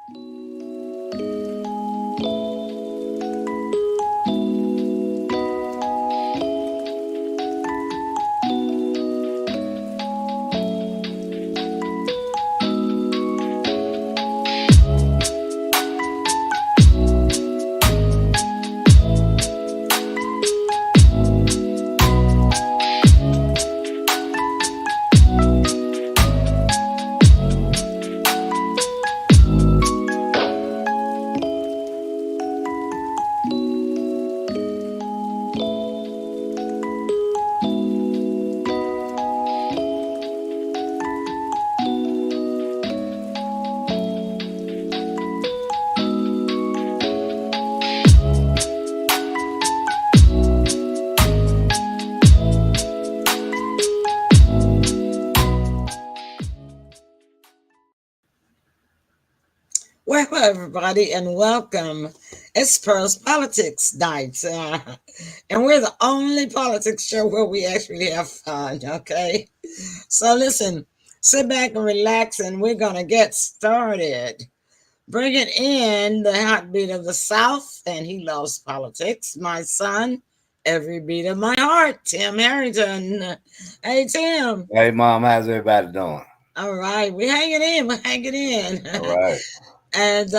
Well, hello everybody, and welcome. It's Pearl's Politics Night, and we're the only politics show where we actually have fun. Okay, so listen, sit back and relax, and we're gonna get started. Bringing in the heartbeat of the South, and he loves politics. My son, every beat of my heart, Tim Harrington. Hey, Tim. Hey, Mom, how's everybody doing? All right, we're hanging in. We're hanging in. All right. And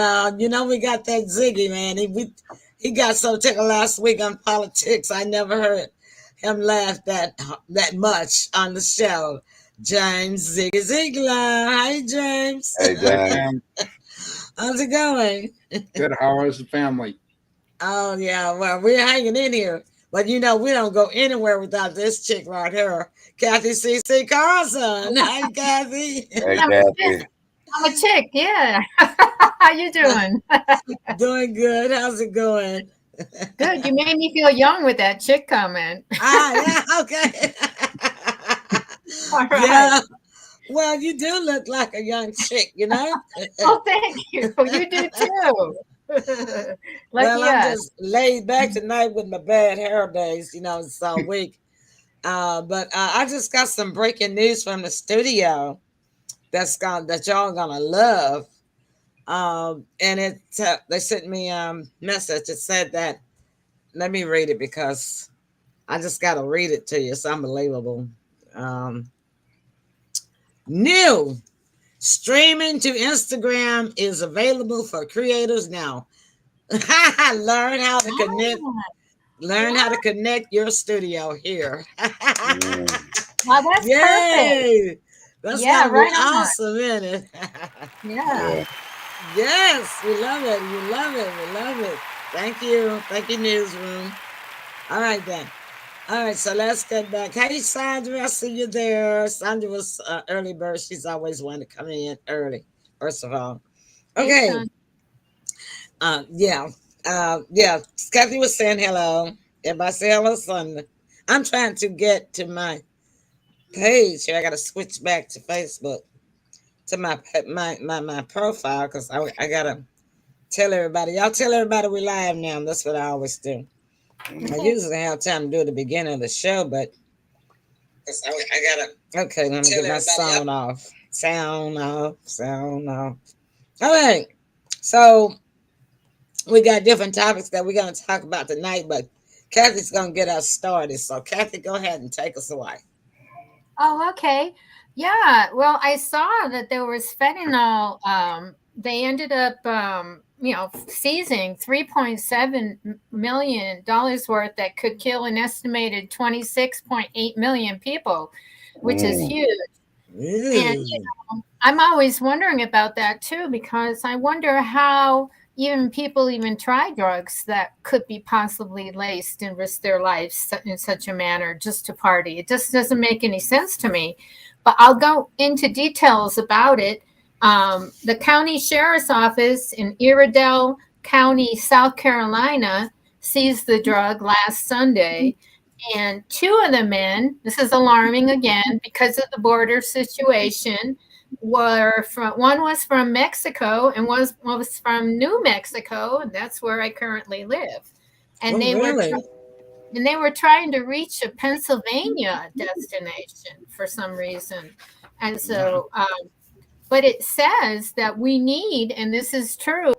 we got that Ziggy man. He got so tickled last week on politics. I never heard him laugh that much on the show. James Ziggy Ziegler. Hi, James. Hey, James. How's it going? Good. How is the family? Oh yeah, well we're hanging in here, but we don't go anywhere without this chick right here, Kathy C.C. Carlson. Hi, Kathy. Hey, Kathy. I'm a chick, yeah. How you doing? Doing good. How's it going? Good. You made me feel young with that chick comment. Yeah, okay. All right. Yeah. Well, you do look like a young chick, Oh, thank you. You do too. Well, I'm just laid back tonight with my bad hair days, it's all week. But I just got some breaking news from the studio that y'all gonna love. And they sent me a message. It said that, let me read it because I just gotta read it to you. It's unbelievable. New streaming to Instagram is available for creators now. Learn how to connect. Learn how to connect your studio here. Well, that's perfect. That's gonna be awesome, isn't it? Yeah. Yes, we love it. We love it. We love it. Thank you. Thank you, newsroom. All right then. All right, so let's get back. Hey, Sandra, I see you there. Sandra was early bird. She's always wanting to come in early, first of all. Okay. Yeah. Kathy was saying hello. Everybody say hello, Sandra. I'm trying to get to my page here. I got to switch back to Facebook, to my profile, because I got to tell everybody. Y'all tell everybody we live now. That's what I always do. I usually have time to do it at the beginning of the show, but I gotta. Okay, let me get my sound off. Sound off. All right. So we got different topics that we're gonna talk about tonight, but Kathy's gonna get us started. So Kathy, go ahead and take us away. Oh, okay. Yeah. Well, I saw that there was fentanyl. They ended up seizing $3.7 million worth that could kill an estimated 26.8 million people, which is huge. And I'm always wondering about that too, because I wonder how people try drugs that could be possibly laced and risk their lives in such a manner just to party. It just doesn't make any sense to me, but I'll go into details about it. The county sheriff's office in Iredell County, South Carolina, seized the drug last Sunday. And two of the men, this is alarming again because of the border situation, one was from Mexico and was from New Mexico. And that's where I currently live. And they were trying to reach a Pennsylvania destination for some reason. And so but it says that we need, and this is true,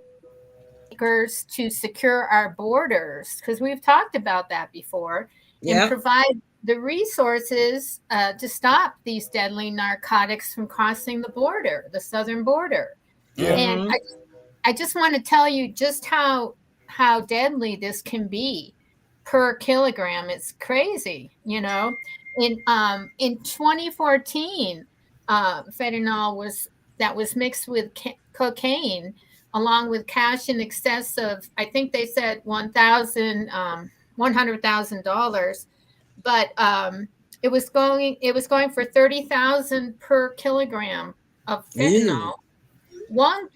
to secure our borders, because we've talked about that before, and Yep. provide the resources to stop these deadly narcotics from crossing the border, the southern border. Yeah. And Mm-hmm. I just want to tell you just how deadly this can be per kilogram. It's crazy, you know. In 2014, fentanyl was mixed with cocaine, along with cash in excess of, I think they said $100,000, but it was going for 30,000 per kilogram of Ew. fentanyl. One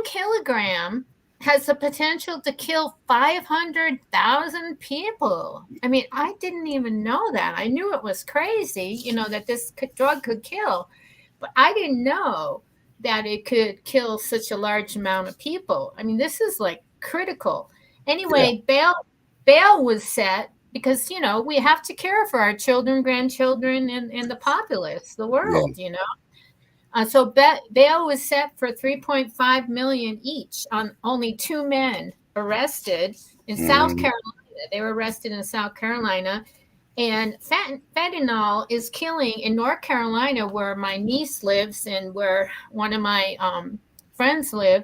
kilogram has the potential to kill 500,000 people. I mean, I didn't even know that. I knew it was crazy, that this drug could kill, but I didn't know that it could kill such a large amount of people. I mean, this is like critical. Yeah. Anyway, bail was set because we have to care for our children, grandchildren, and the populace, the Yeah. world. So bail was set for 3.5 million each on only two men arrested in South Mm-hmm. Carolina. They were arrested in South Carolina, and fentanyl is killing in North Carolina, where my niece lives and where one of my friends live,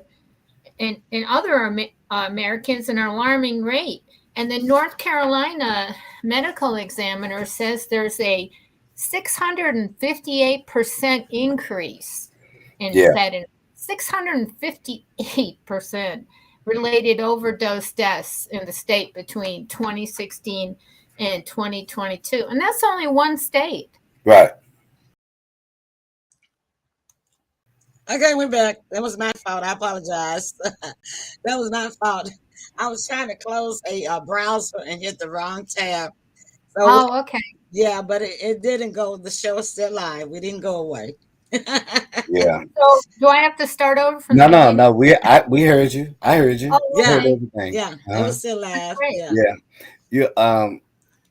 and other Americans at an alarming rate. And the North Carolina medical examiner says there's a 658% increase in Yeah. fentanyl. 658% related overdose deaths in the state between 2016 and 2022. And that's only one state. Right. Okay, we're back. That was my fault. I apologize. That was my fault. I was trying to close a browser and hit the wrong tab. So Oh, okay. yeah, but it didn't go. The show is still live. We didn't go away. Yeah. So do I have to start over from the No, no, beginning? no. We heard you. I heard you. Oh, I Yeah, heard okay. everything. yeah, it Uh-huh. was still That's live. great. Yeah. Yeah. You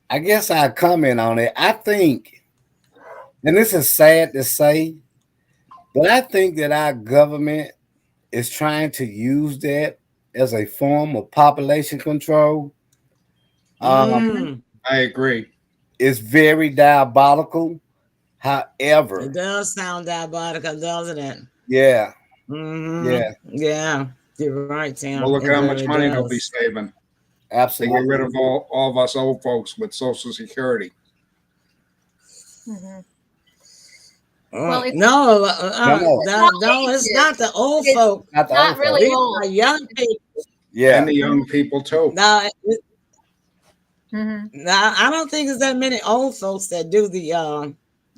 I guess I comment on it. I think, and this is sad to say, but I think that our government is trying to use that as a form of population control. Um, Mm-hmm. Mm, I agree. it's very diabolical. it However, does sound diabolical, doesn't it? yeah, Mm-hmm. yeah, Yeah, you're right, Tim. Well, look It at how much really money they'll be does. saving. They get rid absolutely. of all of us old folks with Social Security. Mm-hmm. Well, it's No, No, no, it's all no, it's ages. not the old It's folk. not the not old really folks. These old. are young people. And Yeah, the young people too. No, Mm-hmm. no, I don't think there's that many old folks that do the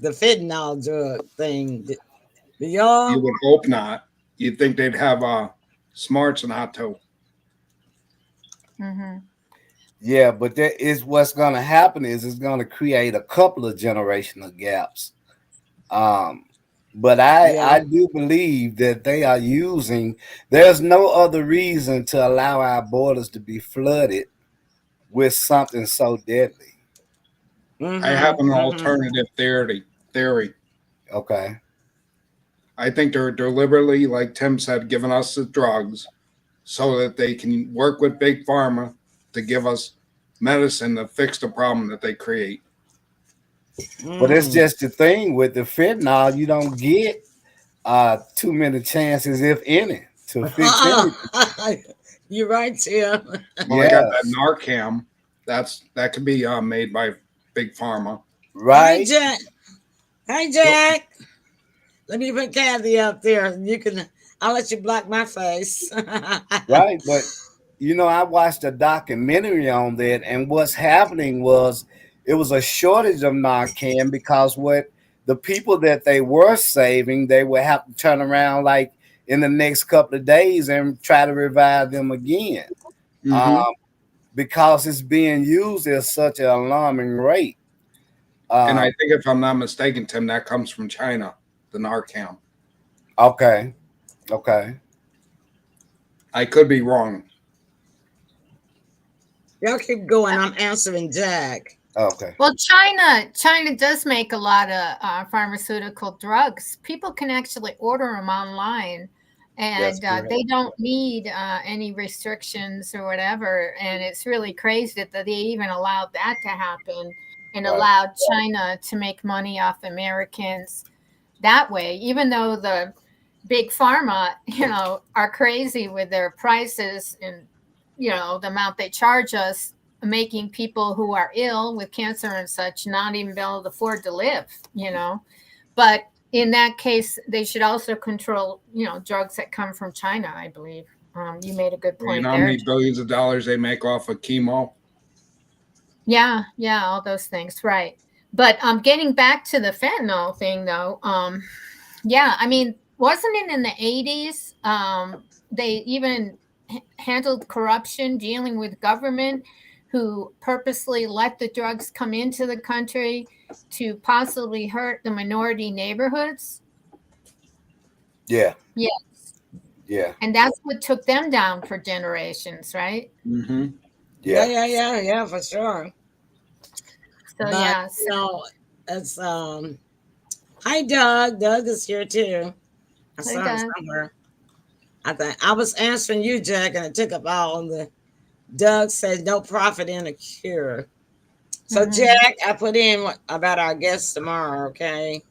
fentanyl drug thing. The You young, would hope not. You'd think they'd have smarts and hot too. Mm-hmm. yeah, but that is what's going to happen is it's going to create a couple of generational gaps. Um, but I yeah. do believe that they are using. There's no other reason to allow our borders to be flooded with something so deadly. I have Mm-hmm. an Mm-hmm. alternative theory. Okay. I think they're deliberately, like Tim said, giving us the drugs so that they can work with big pharma to give us medicine to fix the problem that they create. But it's Mm. just the thing with the fentanyl, you don't get too many chances, if any, to fix anything. You're right, Tim. Well, I got Yeah, that Narcan. That could be made by big pharma. Hi, right, Jack. Hi, Jack. Let me put Kathy up there. You can. I'll let you block my face. right. But I watched a documentary on that, and what's happening was it was a shortage of Narcan because what the people that they were saving, they would have to turn around like in the next couple of days and try to revive them again. Mm-hmm. Um, because it's being used at such an alarming rate. And I Um, think, if I'm not mistaken, Tim, that comes from China, the Narcan. okay, okay. I could be wrong. Y'all keep going. I'm answering Jack. Okay. Well, China does make a lot of pharmaceutical drugs. People can actually order them online, That's and correct. they don't need any restrictions or whatever. And it's really crazy that they even allowed that to happen and Right. allowed China to make money off Americans that way, even though the big pharma, are crazy with their prices and, the amount they charge us, making people who are ill with cancer and such not even be able to afford to live. But in that case, they should also control, drugs that come from China, I believe. You made a good Well, you point know how there. many billions of dollars they make off of chemo? Yeah, yeah, all those things, right. But getting back to the fentanyl thing, though, yeah, I mean, wasn't it in the 80s? They even handled corruption, dealing with government who purposely let the drugs come into the country to possibly hurt the minority neighborhoods. Yeah. Yeah, Yeah. and that's what took them down for generations, right? Mm-hmm. Yeah, Yeah. yeah, yeah, yeah, for sure. So But yeah, so, it's hi Doug. Doug is here too. I it saw him does. somewhere. I think I was answering you, Jack, and it took up all the Doug said no profit in a cure. So Hmm. Jack, I put in about our guest tomorrow, okay?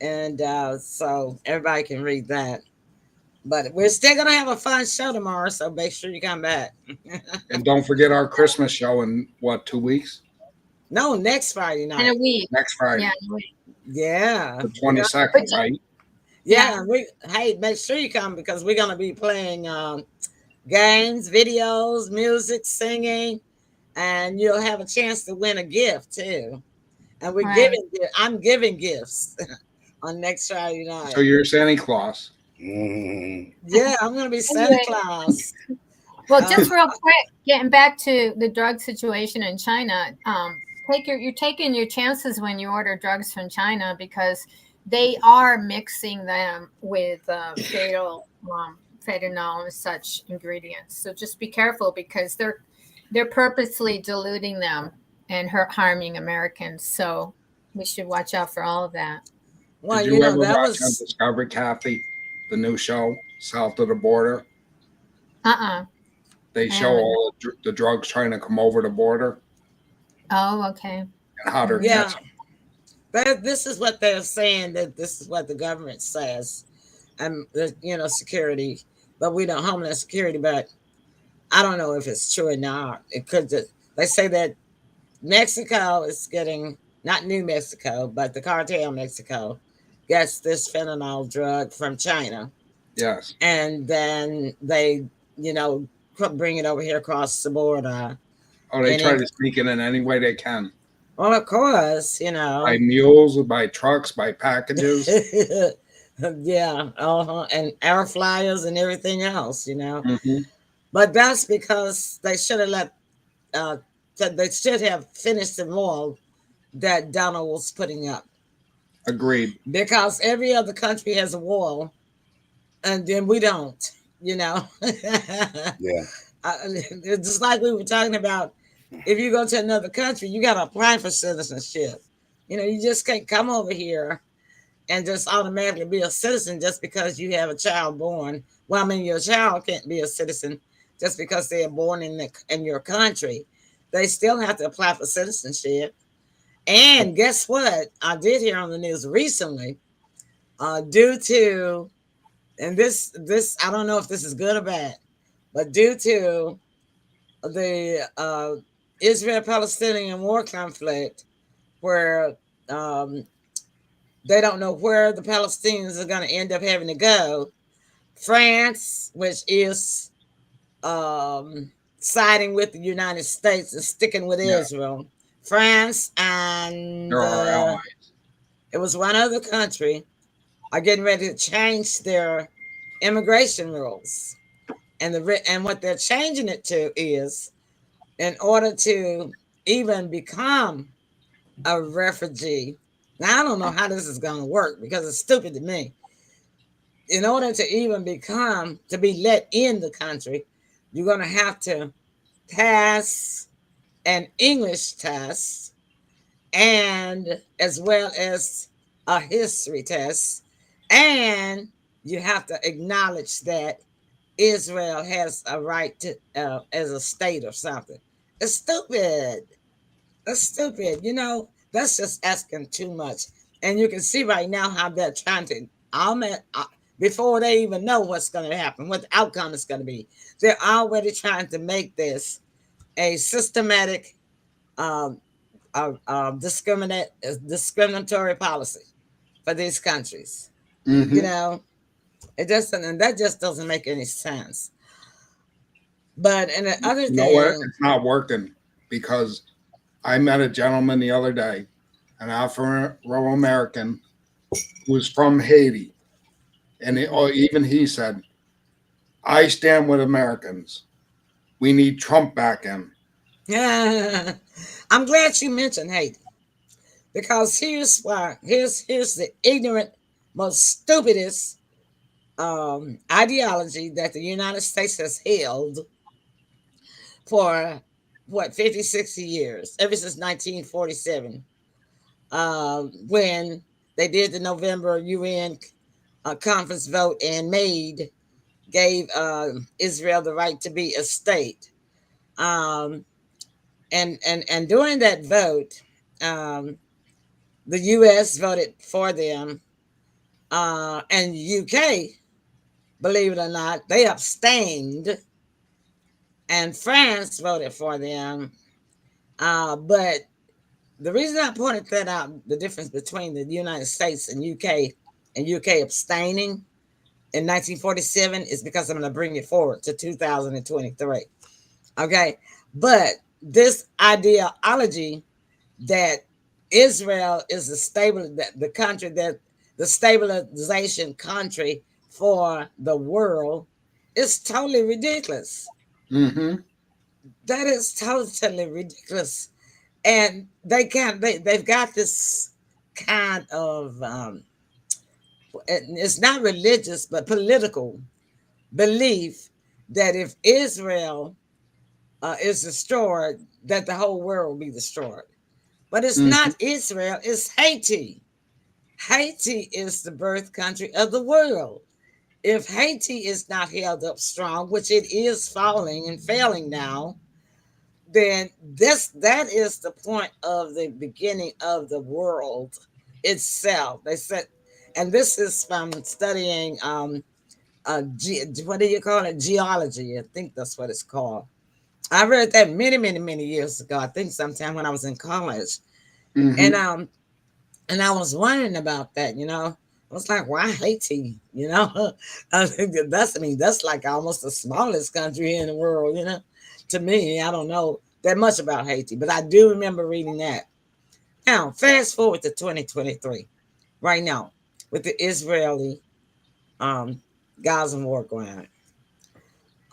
And so everybody can read that. But we're still gonna have a fun show tomorrow, so make sure you come back. And don't forget our Christmas show in what, 2 weeks? No, next Friday In a night. week. Next Yeah, Friday, in a week. Yeah. the We're gonna 22nd, But right? yeah, yeah, we hey, make sure you come because we're gonna be playing games, videos, music, singing, and you'll have a chance to win a gift too. And right. I'm giving gifts on next Friday So night. you're Santa Claus. Mm. Yeah, I'm gonna be Santa Anyway, Claus. well, Uh, just real quick, getting back to the drug situation in China, you're taking your chances when you order drugs from China because they are mixing them with fentanyl and such ingredients. So just be careful because they're purposely diluting them and harming Americans. So we should watch out for all of that. well, Did you ever that watch on was Discovery, Kathy, the new show, South of the Border? Uh-uh. They I show haven't. all the drugs trying to come over the border Oh, okay. and how they're Hmm. yeah. catching. This is what they're saying that this is what the government says, and security, but we don't Homeland Security, but I don't know if it's true or not. It could just they say that Mexico is getting not New Mexico, but the cartel Mexico gets this fentanyl drug from China, Yes. and then they you know bring it over here across the border, Oh, they and try it to sneak it in any way they can. well of course By mules, by trucks, by packages. yeah, and air flyers and everything else. Hmm. But that's because they should have uh, they should have finished the wall that Donald was putting up. Agreed. Because every other country has a wall, and then we don't, you know. Yeah. It's just like we were talking about. If you go to another country, you got to apply for citizenship. You just can't come over here and just automatically be a citizen just because you have a child born. Well, I mean, your child can't be a citizen just because they are born in your country. They still have to apply for citizenship. And guess what? I did hear on the news recently, due to and this I don't know if this is good or bad, but due to the Israel Palestinian war conflict, where um, they don't know where the Palestinians are going to end up having to go. France, which is siding with the United States and sticking with Yeah, Israel, France they're and our allies. it was one other country are getting ready to change their immigration rules. And what they're changing it to is in order to even become a refugee. Now I don't know how this is going to work because it's stupid to me. In order to even to be let in the country, you're going to have to pass an English test, and as well as a history test. And you have to acknowledge that Israel has a right to, as a state or something. It's stupid. That's stupid. That's just asking too much. And you can see right now how they're trying to, before they even know what's going to happen, what the outcome is going to be, they're already trying to make this a systematic um, discriminatory policy for these countries. You Mm-hmm. know, it doesn't, and that just doesn't make any sense. But and the other You know what? thing, It's not working because I met a gentleman the other day, an Afro American who's from Haiti, and mhm. even he said, "I stand with Americans. We need Trump back in." I'm glad you mentioned Haiti because here's why. Here's the ignorant, most stupidest ideology that the United States has held for what 50, 60 years, ever since 1947, when they did the November UN conference vote and gave Israel the right to be a state. Um, and during that vote, um, the U.S. voted for them, and UK, believe it or not, they abstained, and France voted for them. But the reason I pointed that out, the difference between the United States and UK abstaining in 1947, is because I'm going to bring it forward to 2023. Okay, but this ideology that Israel is the country that the stabilization country for the world is totally ridiculous. Mm-hmm. That is totally ridiculous. And they've got this kind of it's not religious but political belief that if Israel is destroyed, that the whole world will be destroyed. But it's Mm-hmm. not Israel, it's Haiti. Haiti is the birth country of the world. If Haiti is not held up strong, which it is falling and failing now, then that is the point of the beginning of the world itself. They said, and this is from studying what do you call it? Geology. I think that's what it's called. I read that many, many, many years ago. I think sometime when I was in college, and Mm-hmm. I was wondering about that. I was like, why Haiti? I think that's like almost the smallest country in the world. To me, I don't know that much about Haiti, but I do remember reading that. Now, fast forward to 2023, right now, with the Israeli um, Gaza war going on.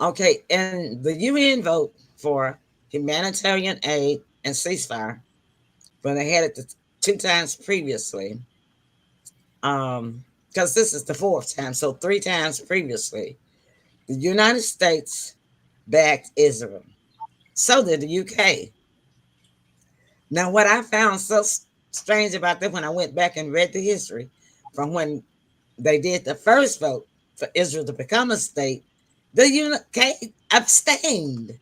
Okay, and the UN vote for humanitarian aid and ceasefire, when they had it two times previously, because this is the fourth time, so three times previously, the United States backed Israel. So did the UK. Now, what I found so strange about that when I went back and read the history from when they did the first vote for Israel to become a state, the UK abstained.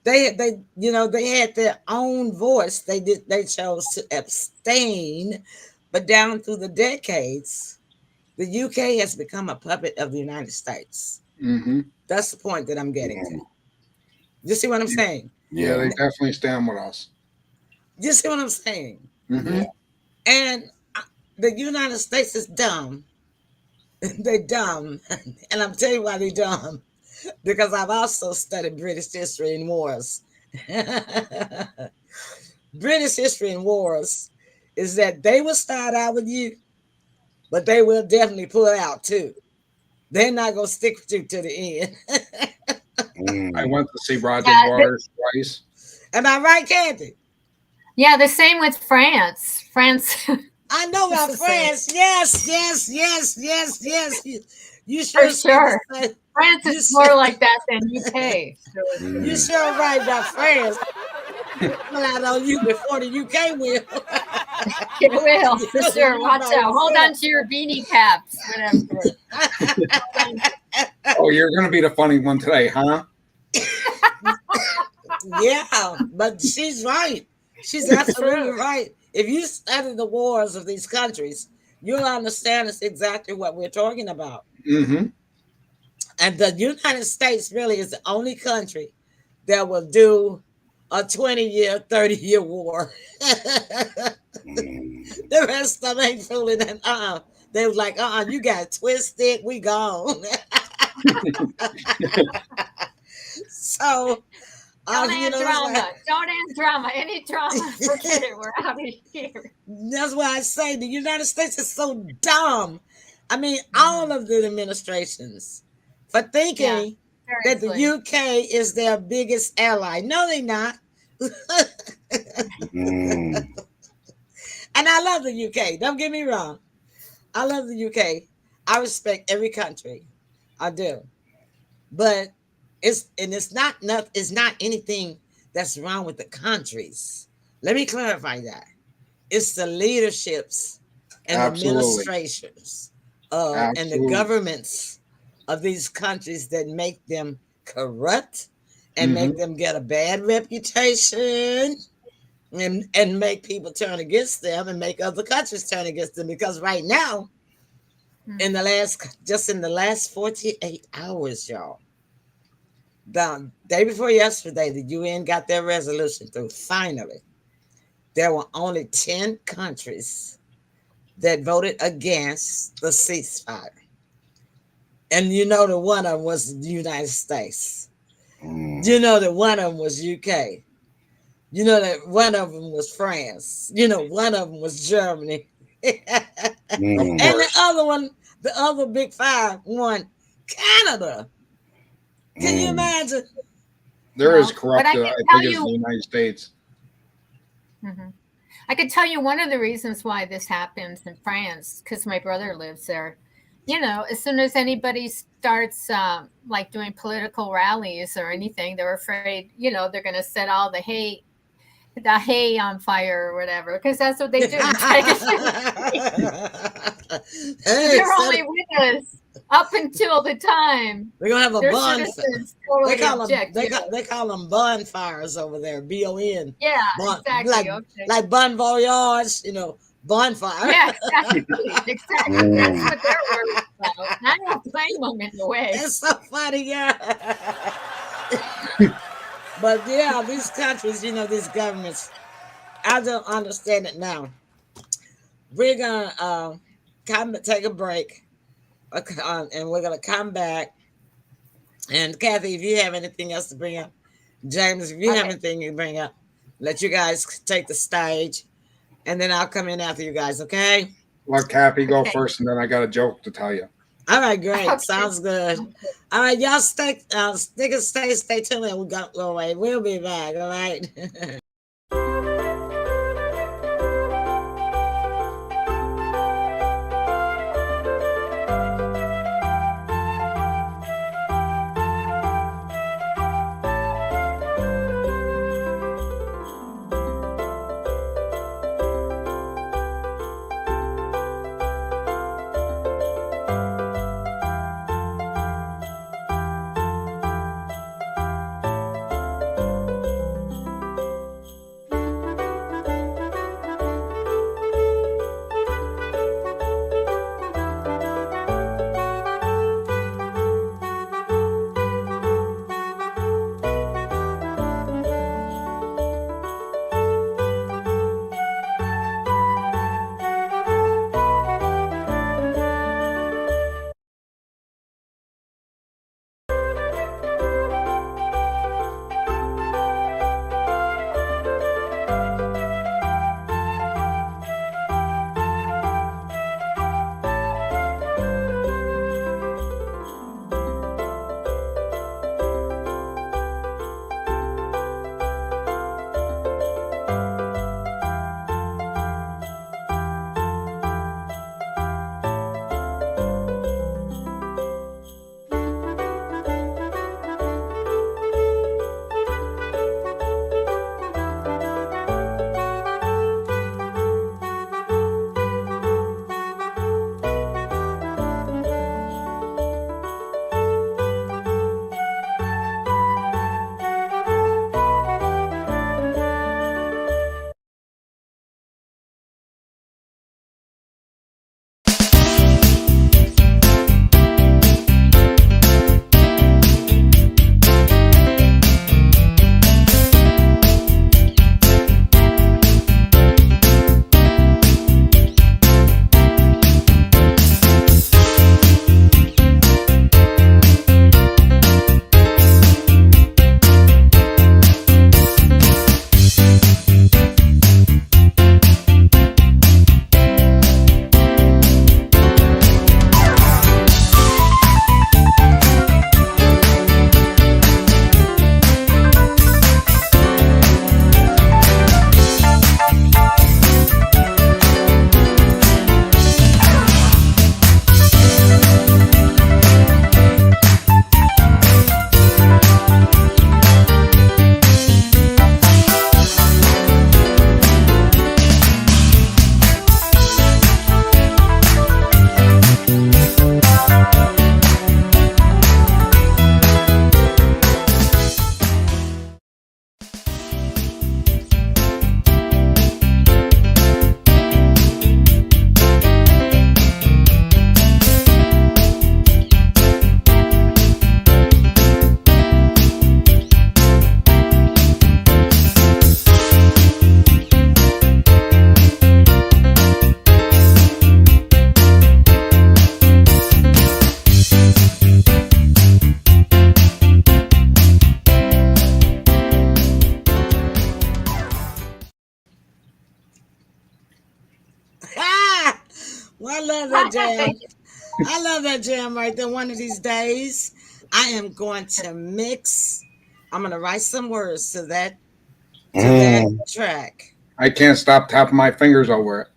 They had their own voice. They chose to abstain, but down through the decades, the UK has become a puppet of the United States. Mm-hmm. That's the point that I'm getting to. Mm. You see what I'm saying? Yeah, Yeah. they definitely stand with us. You see what I'm saying? Mm-hmm. Yeah. And the United States is dumb. They're dumb. And I'm telling you why they're dumb. Because I've also studied British history and wars. British history and wars is that they will start out with you, but they will definitely pull out too. They're not going to stick with you to the end. I Mm. went to see Roger Yeah, Waters twice. Am I right, Kathy? yeah, the same with France. France I know it's about the same France. Yes, yes, yes, yes, yes. You for sure said the sure. same. France is You sure, more like that than UK. So you Mm. sure right about France. pull out on you before the UK will. It will, for sure. You Watch by out. Hold on yourself. to your beanie caps, whatever. Oh, you're going to be the funny one today, huh? Yeah, but she's right. She's It's absolutely true. right. If you study the wars of these countries, you'll understand it's exactly what we're talking about. Mm-hmm. And the United States really is the only country that will do a 20-year, 30-year war. The Mm. rest of them ain't fooling. And they was like, you got it twisted. We gone. So, Don't you add know, that's why drama. Don't add drama. Any drama, forget it. We're out of here. that's why I say the United States is so dumb. I mean, all Hmm. of the administrations for Yeah, thinking that the seriously. UK is their biggest ally. No, they're not. Mm. And I love the UK. Don't get me wrong. I love the UK. I respect every country. I do. But it's not anything that's wrong with the countries. Let me clarify that. It's the leaderships and the Absolutely. administrations and the Absolutely. governments of these countries that make them corrupt and make Mm-hmm. them get a bad reputation and make people turn against them and make other countries turn against them because right now Hmm. in the last 48 hours, y'all, the day before yesterday, the UN got their resolution through. Finally, there were only 10 countries that voted against the ceasefire. And you know that one of them was the United States. You Mm. know that one of them was UK. You know that one of them was France. You know, one of them was Germany. And Of Mm. the course. other one, the other big five, one, Canada. Can you Mm. imagine? They're as Well, but I corrupt, can I tell think, as you, the United States. mhm. I could tell you one of the reasons why this happens in France, because my brother lives there. You know, as soon as anybody starts like doing political rallies or anything, they're afraid, they're going to set all the hay on fire or whatever, because that's what they do. Try to Hey, they're only with us up until the time we're gonna have a their bonfire. citizens totally object. They call them bonfires over there. BON. Yeah, Bon exactly. Okay. like bon voyage, bonfire. Yeah, exactly. Exactly. That's Mm. what they're worried about. I don't blame them in a way. It's so funny, yeah. But yeah, these countries, these governments, I don't understand it now. We're gonna come take a break, and we're gonna come back. And Kathy, if you have anything else to bring up, James, if you have Okay. anything to bring up, let you guys take the stage, and then I'll come in after you guys. Okay? Let Kathy go Okay. first, and then I got a joke to tell you. All right, great. Okay. Sounds good. All right, y'all stick and stay tuned, and we got go away. We'll be back. All right. love that jam. I love that jam right there. One of these days, I am going to mix. I'm going to write some words to that Mm. track. I can't stop tapping my fingers over it.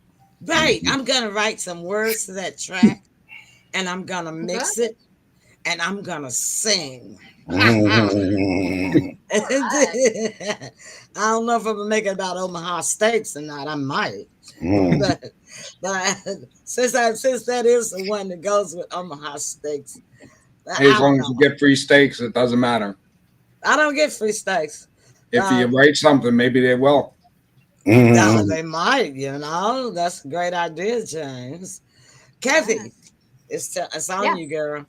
Right. I'm going to write some words to that track, and I'm going to Good. mix it, and I'm going to sing. Mm. Right. I don't know if I'm gonna make it about Omaha steaks or not. I might, Mm. but but since that is the one that goes with Omaha steaks, Hey, as I don't long as know. you get free steaks, it doesn't matter. I don't get free steaks. If you Uh, write something, maybe they will. no, Mm. they might. That's a great idea, James. Kathy, Yes. it's on Yeah. you, girl.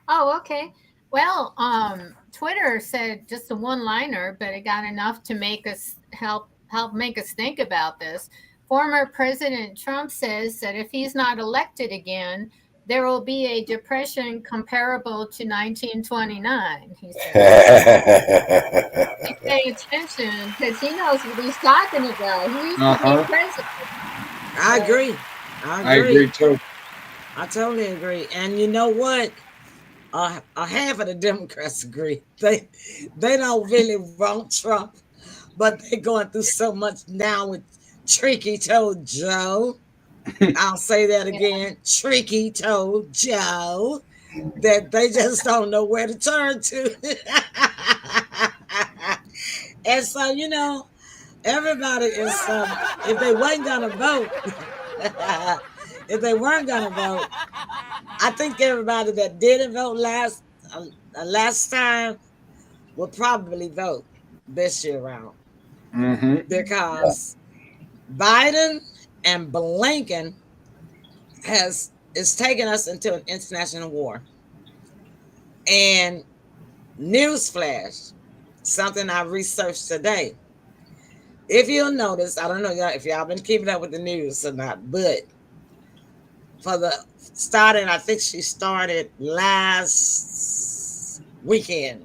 Oh, okay. Well, Twitter said just a one-liner, but it got enough to make us help make us think about this. Former President Trump says that if he's not elected again, there will be a depression comparable to 1929. He says. He's paying attention because he knows what he's talking about. He used Uh to be huh. president. I So, agree. I I agree. agree too. I totally agree. And you know what? Half of the Democrats agree. They don't really want Trump, but they're going through so much now with Tricky Toed Joe. I'll say that yeah. again, Tricky Toed Joe, that they just don't know where to turn to. And so, everybody is, if they weren't going to vote, if they weren't going to vote, I think everybody that didn't vote last time will probably vote this year round Mm-hmm. because Biden and Blinken is taking us into an international war. And newsflash, something I researched today. If you'll notice, I don't know if y'all been keeping up with the news or not, but for the starting, I think she started last weekend.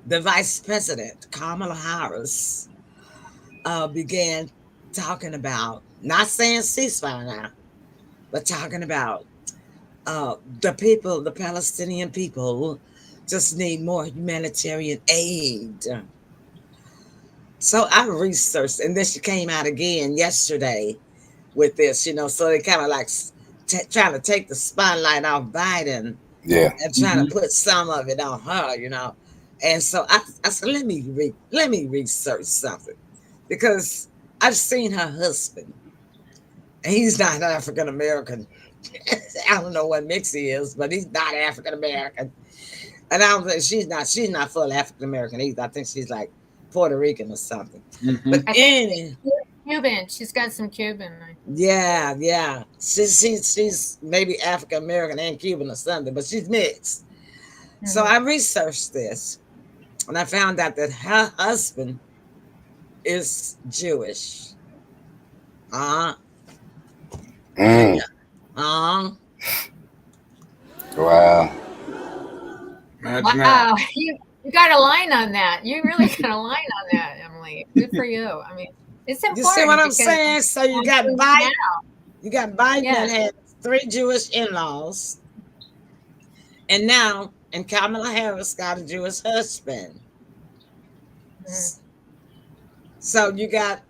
The vice president, Kamala Harris, began talking about, not saying ceasefire now, but talking about the people, the Palestinian people, just need more humanitarian aid. So I researched, and then she came out again yesterday with this, so they kind of like trying to take the spotlight off Biden Yeah. and trying to Mm-hmm. put some of it on her. And so I said, let me research something because I've seen her husband, and he's not African American. I don't know what mix he is, but he's not African American. And I don't think she's not full African American either. I think she's like Puerto Rican or something. Mm-hmm. But I think Cuban. She's got some Cuban. yeah, yeah. She's maybe African American and Cuban or something, but she's mixed. So Mm-hmm. I researched this and I found out that her husband is Jewish. Uh Mm. yeah. Uh Wow. Imagine that. Wow, you got a line on that. You really got a line on that, Emily. Good for you. I mean, it's you see what important I'm because saying? So you I'm got doing it Biden, now. that Yes. had 3 Jewish in-laws, and now and Kamala Harris got a Jewish husband. Mhm. So you got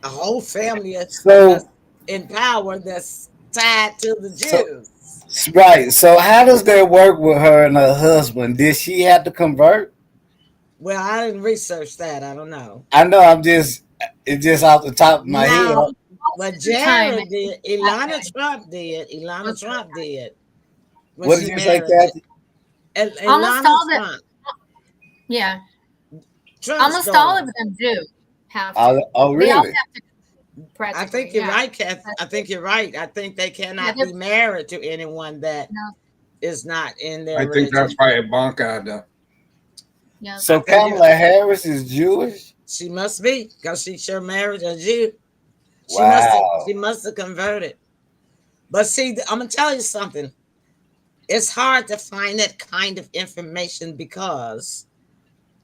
a whole family that's So, in power that's tied to the so Jews. right. So, how does that work with her and her husband? Did she have to convert? Well, I didn't research that. I don't know. I know. It's just off the top of my head. Now, Most what of the time, Jared it's did, that Ilana way. Trump did, Ilana Most of the Trump time. did when What did she you say, married Kathy? Almost Ilana all the Trump, yeah, Trump's almost all daughter. of them do have Oh, to. oh They all really? have to I think practically. you're Yeah. right, Kath. I think you're right. I think they Yeah. cannot They're, be married to anyone that no. is not in their I think that's religion. why Ivanka had to. Yeah. I So think you Kamala Harris is Jewish? she must be because she sure married a Jew. She must have Wow. she must have converted. But see, I'm gonna tell you something. It's hard to find that kind of information because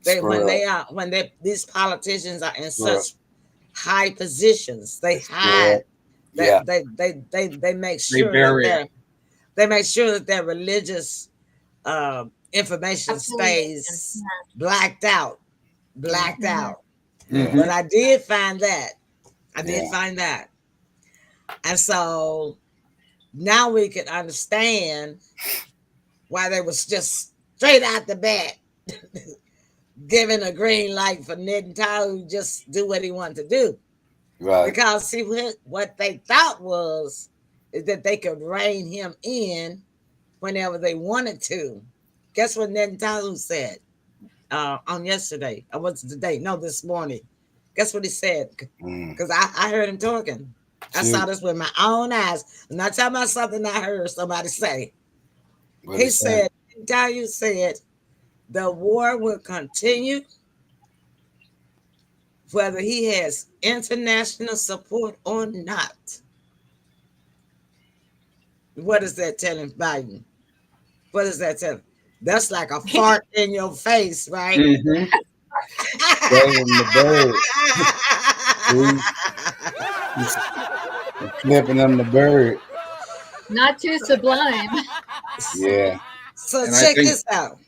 they when Screw up. they are when they these politicians are in Screw up. such high positions, they Screw hide up. Yeah. They make They sure that bury it. they make sure that their religious information Affiliation. stays blacked out, Mm, blacked Mhm. out. yeah. But Hmm. I did find that. I did Yeah. find that. And so now we can understand why they was just straight out the bat giving a green light for Netanyahu to just do what he wanted to do. Right. Because see what they thought was is that they could rein him in whenever they wanted to. Guess what Netanyahu said on yesterday? Or what's the date? No, this morning. Guess what he said? Mm. Because I heard him talking. I saw Shoot. this with my own eyes. I'm not talking about something I heard somebody say. What He is that? said, Netanyahu said, the war will continue whether he has international support or not. What is that telling Biden? What is that telling? That's like a fart in your face, right? Hmm. Saving the bird. See? He's flipping them the bird. Not too sublime. Yeah. So And check this out.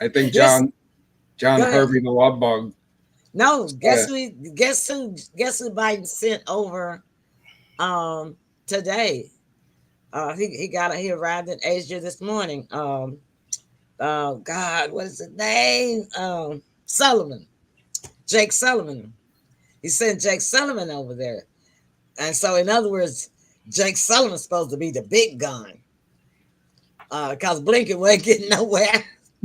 I think This John go ahead. Kirby, the love bug. No, Uh, guess who Biden sent over today. He arrived in Asia this morning. Oh God, what is his name? Sullivan. Jake Sullivan. He sent Jake Sullivan over there. And so in other words, Jake Sullivan's supposed to be the big gun. Because Blinken wasn't getting nowhere.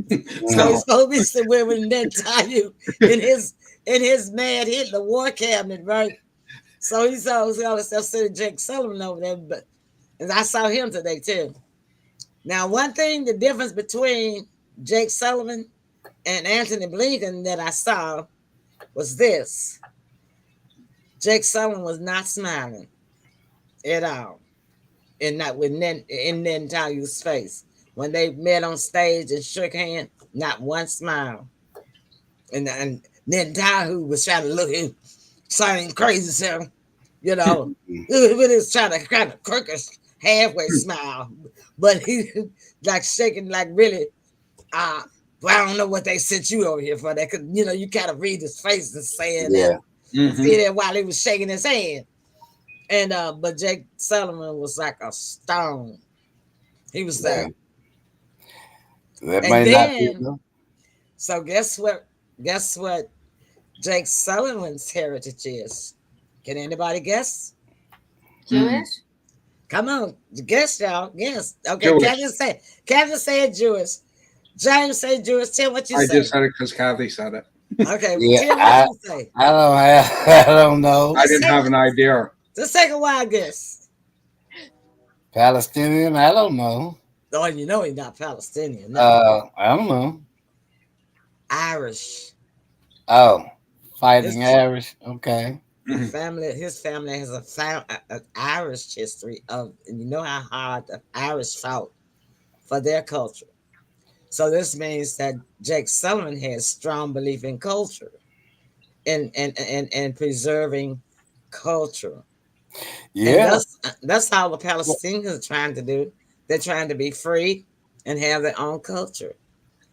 So he's Mm. no, supposed to be somewhere with Netanyahu in his mad Hitler war cabinet, right? So he's always sending Jake Sullivan over there, but and I saw him today too. Now, one thing, the difference between Jake Sullivan and Anthony Blinken that I saw was this: Jake Sullivan was not smiling at all, and not in Netanyahu's face when they met on stage and shook hands. Not one smile, and Netanyahu was trying to look him, sounding crazy, so you know, with his trying to kind of crooked halfway smile, but he like shaking like really. Uh, well, I don't know what they sent you over here for that, because you kind of read his face and saying that, Yeah. hmm see that while he was shaking his hand, and but Jake Sullivan was like a stone. He was Yeah. there, That and may not be then enough. so guess what? Guess what? Jake Sullivan's heritage is. Can anybody guess? Jewish? Come on, guess, y'all. Guess. Okay, Jewish. Catherine said Jewish. James said Jewish. Tell what you I say. just said it because Kathy said it. Okay, Yeah. tell what you say. I don't have. I don't know. I Just didn't take have an idea. just take a wild guess. Palestinian. I don't know. Oh, you know he's not Palestinian. No, I don't know. Irish. Oh, fighting His Irish. Okay. Mhm. his family has an Irish history of, and you know how hard the Irish fought for their culture. So this means that Jake Sullivan has strong belief in culture and preserving culture. And Yeah. that's how the But, Palestinians are trying to do. They're trying to be free and have their own culture.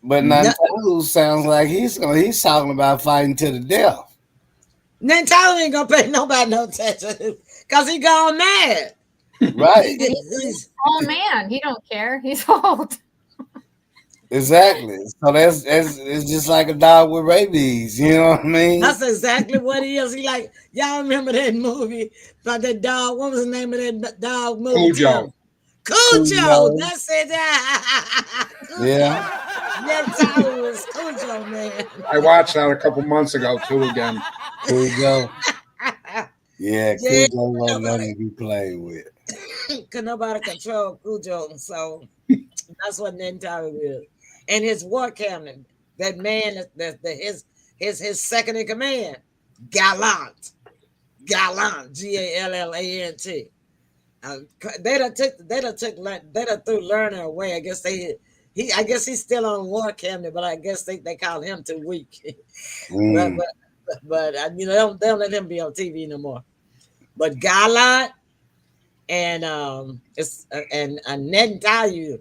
but No, Nantahu sounds like he's talking about fighting to the death. Nantalo ain't gonna pay nobody no attention because he gone mad. Right. And he's an old man. He don't care. He's old. Exactly. So that's it's just like a dog with rabies. You know what I mean? That's exactly what he is. He like y'all remember that movie about that dog? What was the name of that dog movie? Tell Cujo. me. Cujo. Cujo. That's it. Yeah. Cujo. Nantalo was Cujo, man. I watched that a couple months ago too again. Cujo. Yeah, Yeah, Cujo wasn't nobody nothing to be played with. could nobody control Cujo, so that's what Nintendo is. And his war cabinet, that man, his second in command, Gallant, Gallant. Uh, they done threw Lerner away. I guess he's still on war cabinet, but I guess they call him too weak. but Mm. but they don't let him be on TV no more. But Gallant, and it's and Ned and Tayu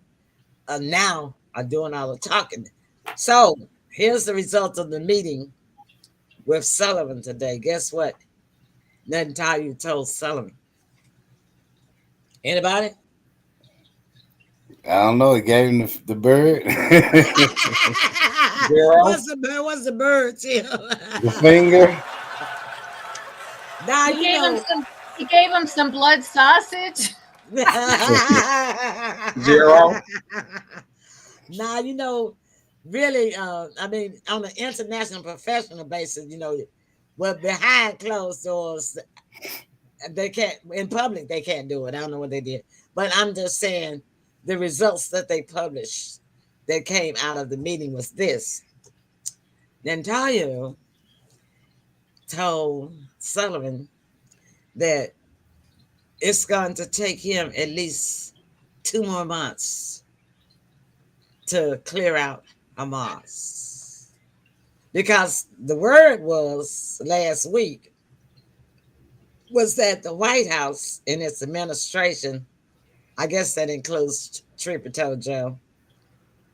now are doing all the talking. So here's the result of the meeting with Sullivan today. Guess what? Ned and Tayu told Sullivan. Anybody? I don't know. He gave him the bird, Zero. What's the bird? What's the bird? the finger. Now He you gave him know. some. He gave him some blood sausage. Zero. Now you know, really. I mean, on an international professional basis, well, behind closed doors, they can't. In public, they can't do it. I don't know what they did, but I'm just saying the results that they published that came out of the meeting was this. Nentayo told Sullivan that it's going to take him at least 2 more months to clear out Hamas. Because the word was last week was that the White House and its administration, I guess that includes Tripato Joe,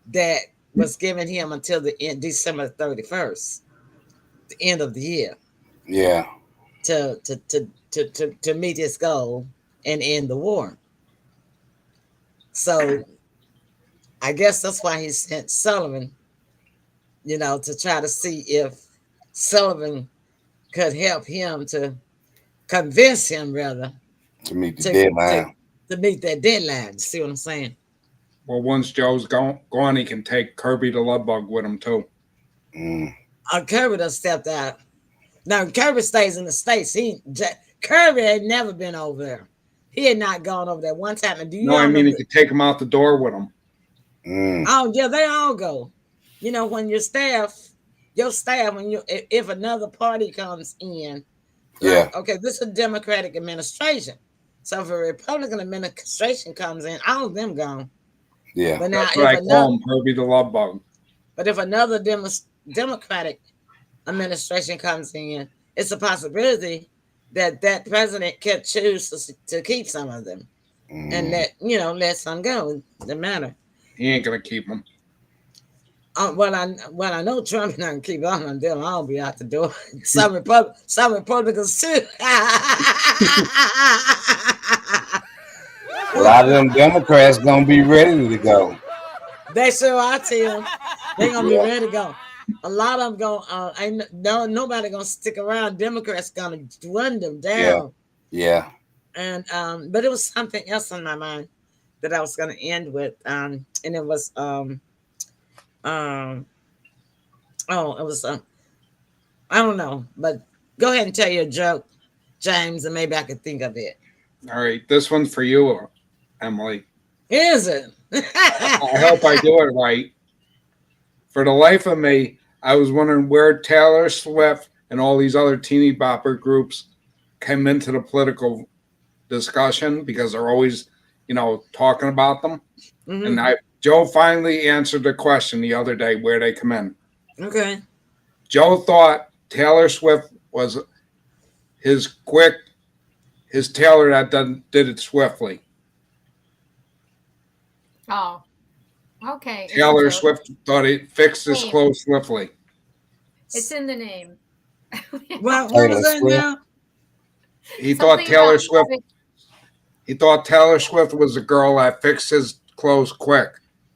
that was giving him until the end, December 31st, the end of the year, Yeah. to meet his goal and end the war. So I guess that's why he sent Sullivan, to try to see if Sullivan could help him to convince him, rather, To meet the to to, deadline. to meet that deadline. See what I'm saying? Well, once Joe's gone, he can take Kirby the Love Bug with him too. Mm. Kirby done stepped out. Now Kirby stays in the States. Kirby had never been over there. He had not gone over there one time. And do No, y'all I mean know he could take him out the door with him. Mm. Oh yeah, they all go. When your staff, when if another party comes in, Yeah. like, okay, this is a Democratic administration. So if a Republican administration comes in, all of them gone. Yeah. But now That's what I call him, Kirby the Love Bug. but if another Democratic administration comes in, it's a possibility that that president can choose to keep some of them and Mm. let some go. The matter. He ain't gonna keep him. What I know, Trump not gonna keep on until I'll be out the door. Some Republicans too. A lot of them Democrats gonna be ready to go. They sure are, Tim. They gonna be Yeah. ready to go. A lot of them going. Ain't nobody gonna stick around. Democrats gonna run them Yeah. down. Yeah. And but it was something else on my mind that I was gonna end with. And it was um oh, it was I don't know, but go ahead and tell your joke, James, and maybe I could think of it. All right, this one's for you, Emily. Is it? I hope I do it right. For the life of me, I was wondering where Taylor Swift and all these other teeny bopper groups came into the political discussion because they're always, talking about them. Mm-hmm. And Joe finally answered the question the other day where they come in. Okay. Joe thought Taylor Swift was his tailor that did it swiftly. Oh, okay. Taylor Swift thought it fixed his clothes swiftly. It's in the name. Well, what was that now? He thought Taylor Swift. He thought Taylor Swift was a girl that fixed his clothes quick.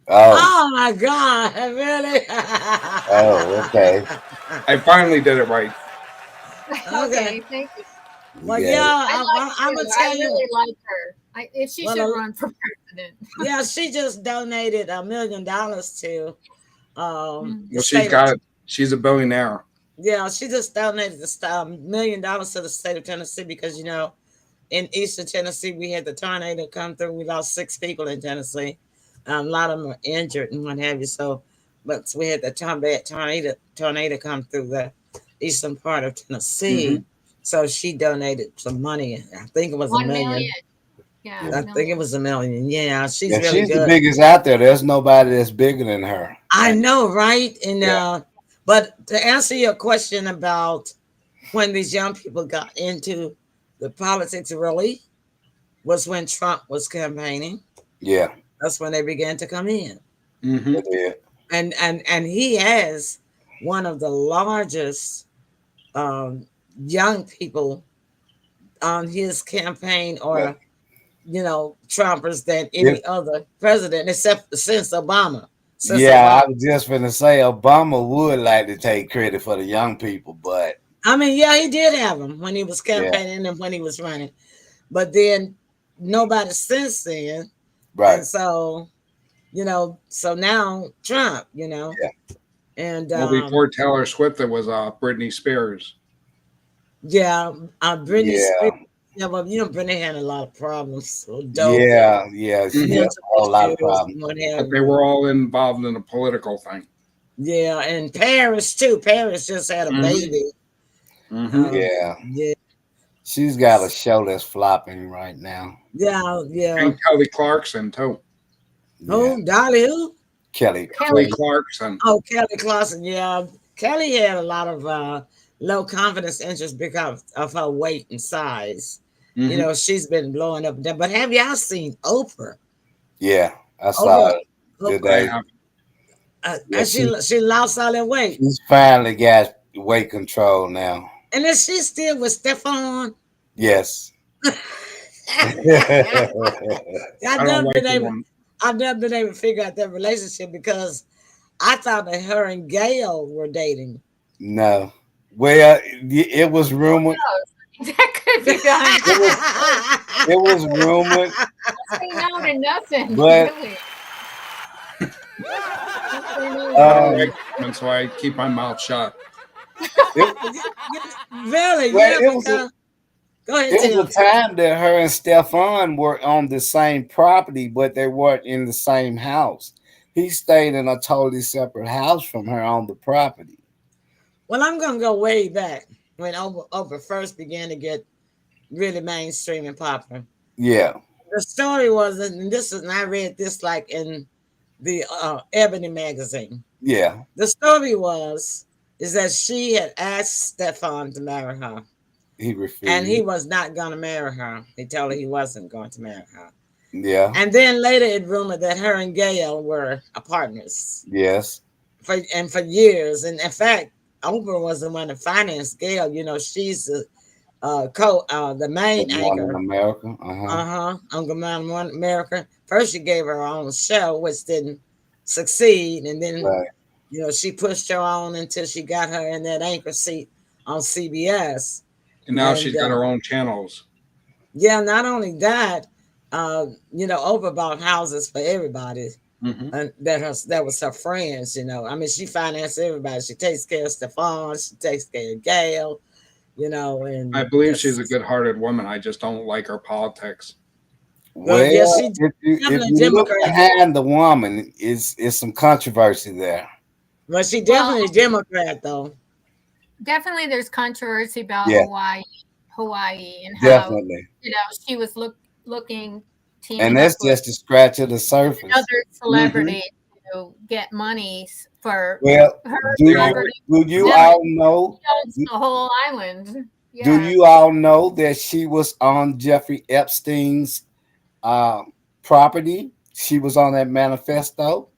Oh my God! Really? Oh, okay. I finally did it right. Okay, thank you. Well, yeah, I'm gonna tell you. I really like her. If she should run for president. Yeah, she just donated $1 million to. Well, she's a billionaire. Yeah, she just donated $1 million to the state of Tennessee because in Eastern Tennessee we had the tornado come through. We lost 6 people in Tennessee. A lot of them were injured and what have you. So, but we had the tornado come through the eastern part of Tennessee. Mm-hmm. So she donated some money. I think it was $1 million. Yeah, I think it was $1 million. Yeah, she's really she's good. The biggest out there. There's nobody that's bigger than her. I know, right? And but to answer your question about when these young people got into the politics, really, was when Trump was campaigning. Yeah, That's when they began to come in. Hmm. it is. And he has one of the largest um, young people on his campaign, Yeah. or Trumpers, than If, any other president except since Obama. Since yeah, Obama. I was just gonna say Obama would like to take credit for the young people, but I mean, yeah, he did have him when he was yeah, campaigning and when he was running, but then nobody since then, right. and so now Trump, Yeah, and Well, before Taylor Swift, it was Britney Spears. yeah, Britney Spears. yeah, Yeah, but Britney had a lot of problems, with dope and yeah, yeah. She Hmm. had mental a whole lot of issues problems. and what But have they you. were all involved in a political thing. Yeah, and Paris too. Paris just had a Hmm. baby. Hmm. Um, Yeah, yeah, she's got a show that's flopping right now. yeah, yeah. And Kelly Clarkson too. Yeah, Who? Dolly who? Kelly. Kelly Kelly. Clarkson. Oh, Kelly Clarkson. Yeah, Kelly had a lot of low confidence interest because of her weight and size. Hmm. She's been blowing up and down. But have y'all seen Oprah? Yeah, I saw Oprah, it Oprah, I today. have. Yeah, and she lost all that weight, she's finally got weight control now. and then she's still with Stefan. Yes. I've I don't never like been the able. woman. I've never been able to figure out their relationship because I thought that her and Gail were dating. No. Well, it was rumored. That could be behind It was closed doors. it was rumored, Don't say no to nothing, but really. Don't say no to I don't like um, nothing. women, so I keep my mouth shut. it, Really, well, because go ahead, it Tim. was a time that her and Stefan were on the same property, but they weren't in the same house. He stayed in a totally separate house from her on the property. Well, I'm gonna go way back when Oprah first began to get really mainstream and popular. Yeah, The story was, and I read this like in the Ebony magazine. yeah. The story is that she had asked Stefan to marry her, He and he refused. was not going to marry her. He told her he wasn't going to marry her. Yeah. And then later it rumored that her and Gail were partners Yes. for years. And in fact, Oprah was the one that financed Gail. She's the Good main morning, anchor. America. Uh-huh. On Good Morning America. First, she gave her own show, which didn't succeed, and then Right. she pushed her on until she got her in that anchor seat on CBS. And now And she's got her own channels. yeah, not only that, Oprah bought houses for everybody, Hmm. and that was her friends. I mean, she financed everybody. She takes care of Stefan. She takes care of Gail. I And believe she's a just good-hearted woman. I just don't like her politics. well, yeah, Well, she if definitely you look Democrat. behind the woman, is some controversy there. Well, she Well, definitely Democrat though. definitely there's controversy about Yeah, Hawaii and how, definitely. she was looking And teaming up that's with just a scratch of the surface. another Hmm. celebrity to get money for Well, her do Yeah, you celebrity do you village. all know? She owns the whole island. Do Yeah. you all know that she was on Jeffrey Epstein's uh, property? She was on that manifesto.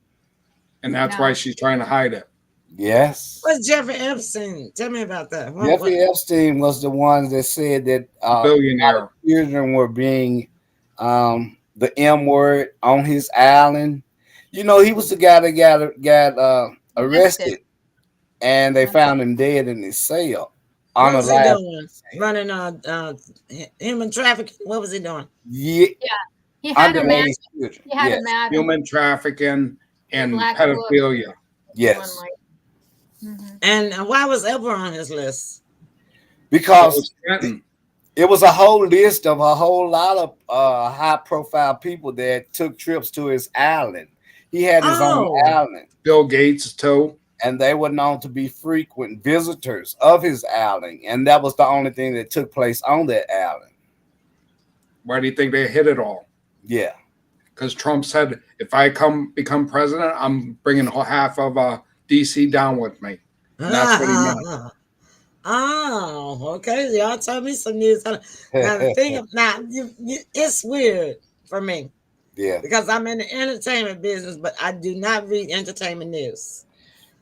and that's why No. she's trying to hide it. Yes. What's Jeffrey Epstein? Tell me about that. What? Jeffrey Epstein was the one that said that The billionaire. children were being the M word on his island. He was the guy that got Arrested. arrested, and they found him dead in his cell, What was he unalive. doing? Running human trafficking. What was he doing? Yeah, Yeah. He had a underage madam. children. He had a Yes, madam Human trafficking in a and black book. pedophilia. One yes, like. Mhm. And why was Oprah on his list? So because was Clinton. it was a whole list of a whole lot of high-profile people that took trips to his island. He had his own Oh, island, Bill Gates too. and they were known to be frequent visitors of his island, and that was the only thing that took place on that island. Why do you think they hit it all? Yeah, Because Trump said, if I become president, I'm bringing half of DC down with me, and that's what he meant. Oh, okay. Y'all told me some news. Now the thing, now it's weird for me Yeah. because I'm in the entertainment business, but I do not read entertainment news.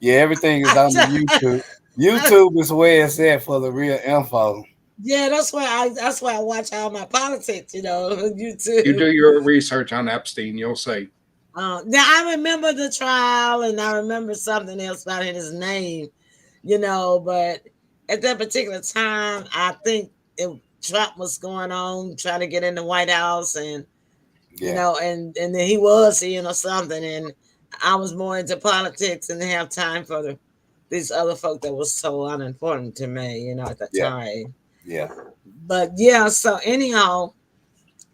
Yeah, everything is on the YouTube. YouTube is where it's at for the real info. Yeah, that's why I watch all my politics. You YouTube. do your research on Epstein, you'll see. Now I remember the trial, and I remember something else about his name. But at that particular time, I think Trump was going on trying to get in the White House, and Yeah. and then he was seeing or something, and I was more into politics and didn't have time for these other folk that was so unimportant to me, at the Yeah. time. Yeah. But yeah, so anyhow,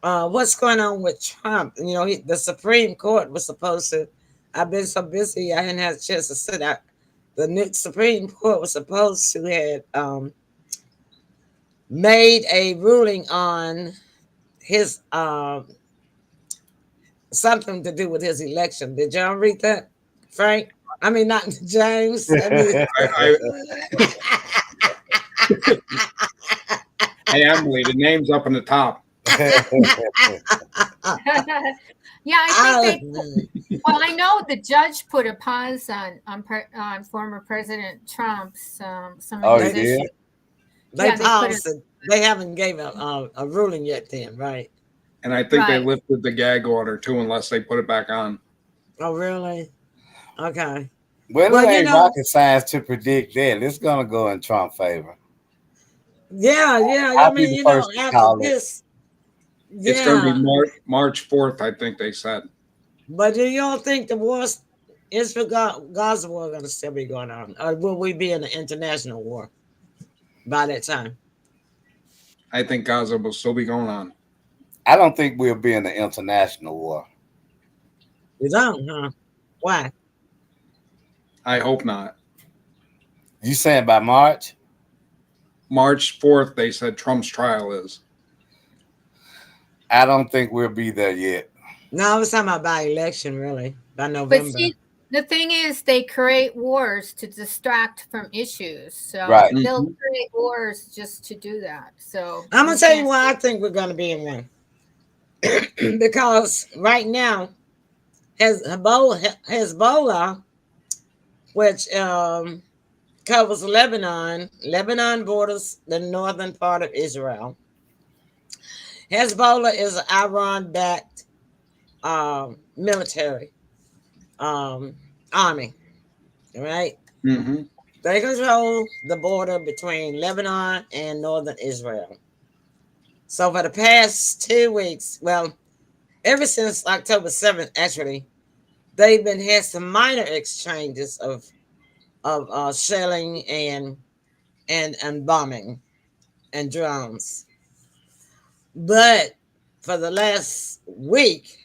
what's going on with Trump? The Supreme Court was supposed to. I've been so busy, I hadn't had a chance to sit out. The new Supreme Court was supposed to had made a ruling on his something to do with his election. Did y'all read that, Frank? I mean, not James. I mean, I, hey, Emily, the name's up in the top. Yeah, I think I, they. Well, I know the judge put a pause on former President Trump's some of Oh, his he they did? issues. they Yeah, they put it paused it. They haven't gave a ruling yet. Then, right? And I think they right. lifted the gag order too, unless they put it back on. Oh, really? Okay. Well, it Well, ain't rocket science to predict that. It's gonna go in Trump's favor. yeah, yeah. I I'll be mean, the first to after call it. this, It's going to be yeah. March 4th, I think they said. But do y'all think the war, Israel Gaza war, going to still be going on, or will we be in an international war by that time? I think Gaza will still be going on. I don't think we'll be in the international war. You don't, huh? Why? I hope not. You saying by March? March 4th, they said Trump's trial is. I don't think we'll be there yet. No, I was talking about by election, really, by But November. see, the thing is, they create wars to distract from issues. So Right. they'll Hmm. create wars just to do that. So I'm gonna you tell you can't. why I think we're going to be in one. Because right now, Hezbollah, which covers Lebanon borders the northern part of Israel. Hezbollah is an Iran-backed military army, right? Hmm. They control the border between Lebanon and northern Israel. So for the past 2 weeks, well, ever since October 7th, actually, they've been had some minor exchanges of shelling and bombing and drones. But for the last week,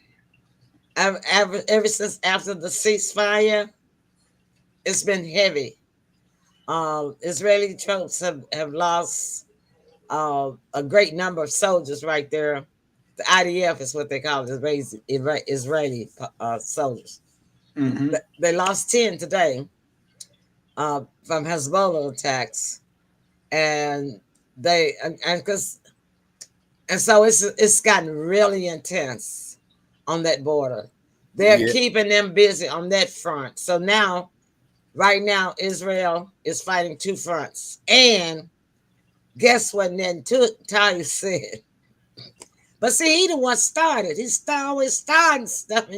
ever since after the ceasefire, it's been heavy. Israeli troops have lost a great number of soldiers right there. The IDF is what they call it, Israeli soldiers. Hmm. They lost 10 today from Hezbollah attacks, and they and because and so it's gotten really intense on that border. They're Yeah. keeping them busy on that front. So now, right now, Israel is fighting two fronts. And guess what Netanyahu said? But see, he the one started. Always starting stuff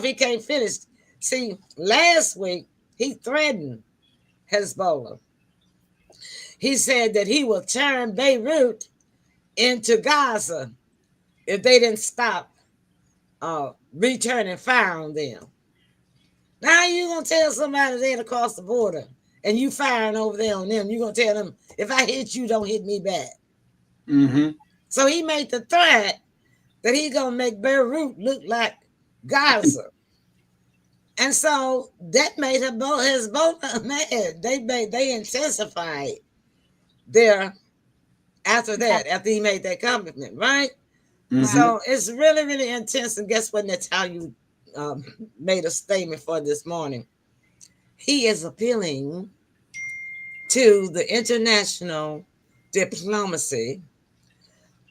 he can't finish. See, last week he threatened Hezbollah. He said that he will turn Beirut into Gaza if they didn't stop returning fire on them. Now how you gonna tell somebody there across the border and you firing over there on them? You gonna tell them if I hit you, don't hit me back. Hmm. So he made the threat that he gonna make Beirut look like Gaza. And so that made Hezbollah mad. They intensified their after he made that compliment, right? Hmm. Right. So it's really, really intense. And guess what? That's how you made a statement for this morning. He is appealing to the international diplomacy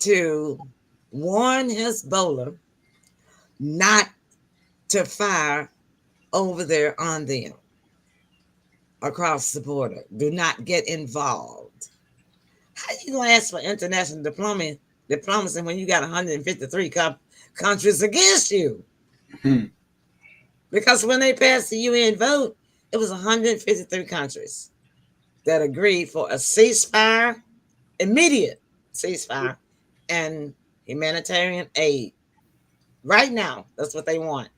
to warn Hezbollah not to fire over there on them across the border. Do not get involved. How you gonna ask for international diplomacy when you got 153 countries against you? Hmm. Because when they passed the UN vote, it was 153 countries that agreed for a ceasefire, immediate ceasefire, and humanitarian aid. Right now, that's what they want.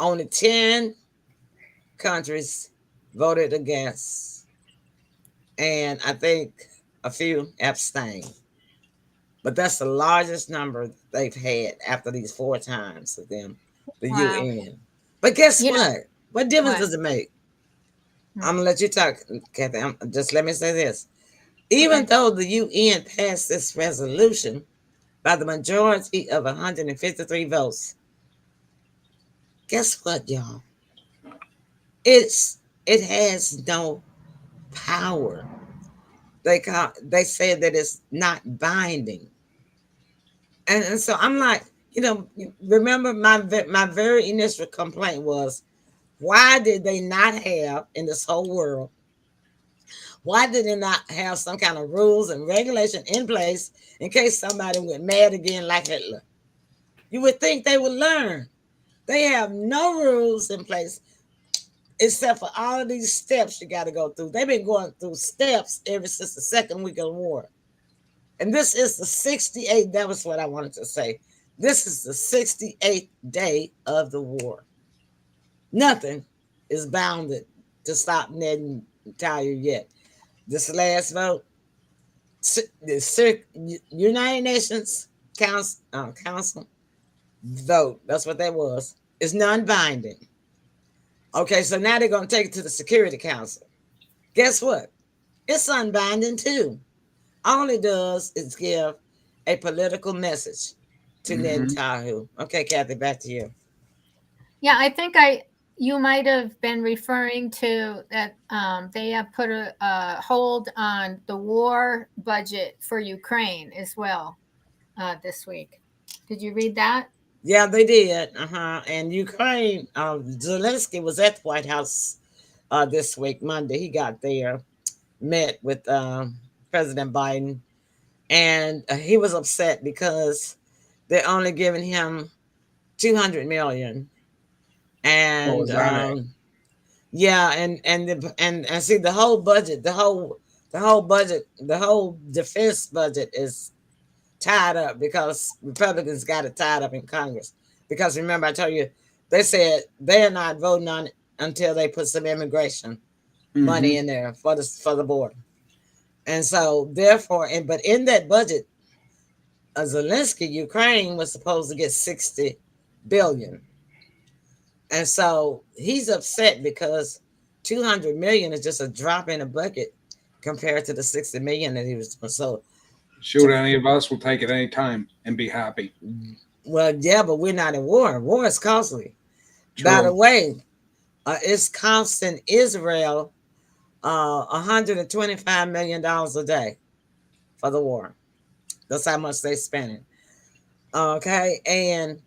Only 10 countries voted against, and I think a few abstained. But that's the largest number they've had after these four times of them, the Wow. UN. But guess You know what? What difference what? does it make? I'm Hmm. gonna let you talk, Kathy. Just let me say this. Okay. Even though the UN passed this resolution by the majority of 153 votes, guess what, y'all? It's it has no power. They said that it's not binding, and so I'm like, remember my very initial complaint was, why did they not have in this whole world? Why did they not have some kind of rules and regulation in place in case somebody went mad again like Hitler? You would think they would learn. They have no rules in place except for all of these steps you got to go through. They've been going through steps ever since the second week of the war. And this is the 68th. That was what I wanted to say. This is the 68th day of the war. Nothing is bounded to stop Ned Tire yet. This last vote, the United Nations Council vote, that's what that was, is non binding. Okay, so now they're going to take it to the Security Council. Guess what? It's unbinding too. All it does is give a political message to Hmm. Netanyahu. Okay, Kathy, back to you. Yeah, I think you might have been referring to that they have put a hold on the war budget for Ukraine as well this week. Did you read that? Yeah, they did. And Ukraine, Zelensky was at the White House this week, Monday. He got there, met with President Biden, and he was upset because they're only giving him 200 million. What And was that at? yeah, and see the whole budget, the whole defense budget is tied up because Republicans got it tied up in Congress. Because remember, I told you they said they're not voting on it until they put some immigration money Hmm. in there for the border. And so therefore, but in that budget, Zelensky, Ukraine was supposed to get 60 billion. And so he's upset because 200 million is just a drop in the bucket compared to the 60 million that he was doing. So Shoot, to any of us will take it any time and be happy. well, yeah, but we're not in war. War is costly. By the True. way, it's costing Israel $125 million a day for the war. That's how much they're spending. Okay, and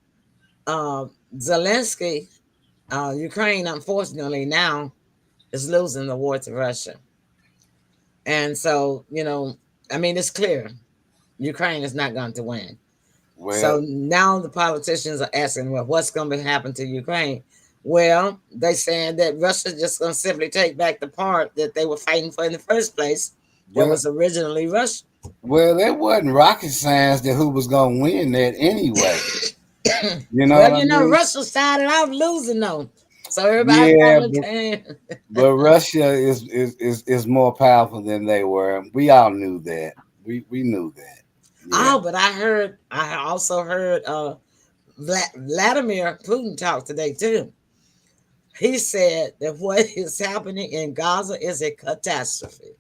uh, Zelensky, Ukraine, unfortunately now is losing the war to Russia, and so I mean, it's clear Ukraine is not going to win. Well, So now the politicians are asking, well, what's going to happen to Ukraine? Well, they saying that Russia's just going to simply take back the part that they were fighting for in the first place, that well, was originally Russia. well, it wasn't rocket science that who was gonna win that anyway. You know Well, what I mean? Russia started off losing though, so everybody Yeah, probably can. but Russia is more powerful than they were. We all knew that. We knew that. Yeah. Oh, but I also heard Vladimir Putin talk today too. He said that what is happening in Gaza is a catastrophe.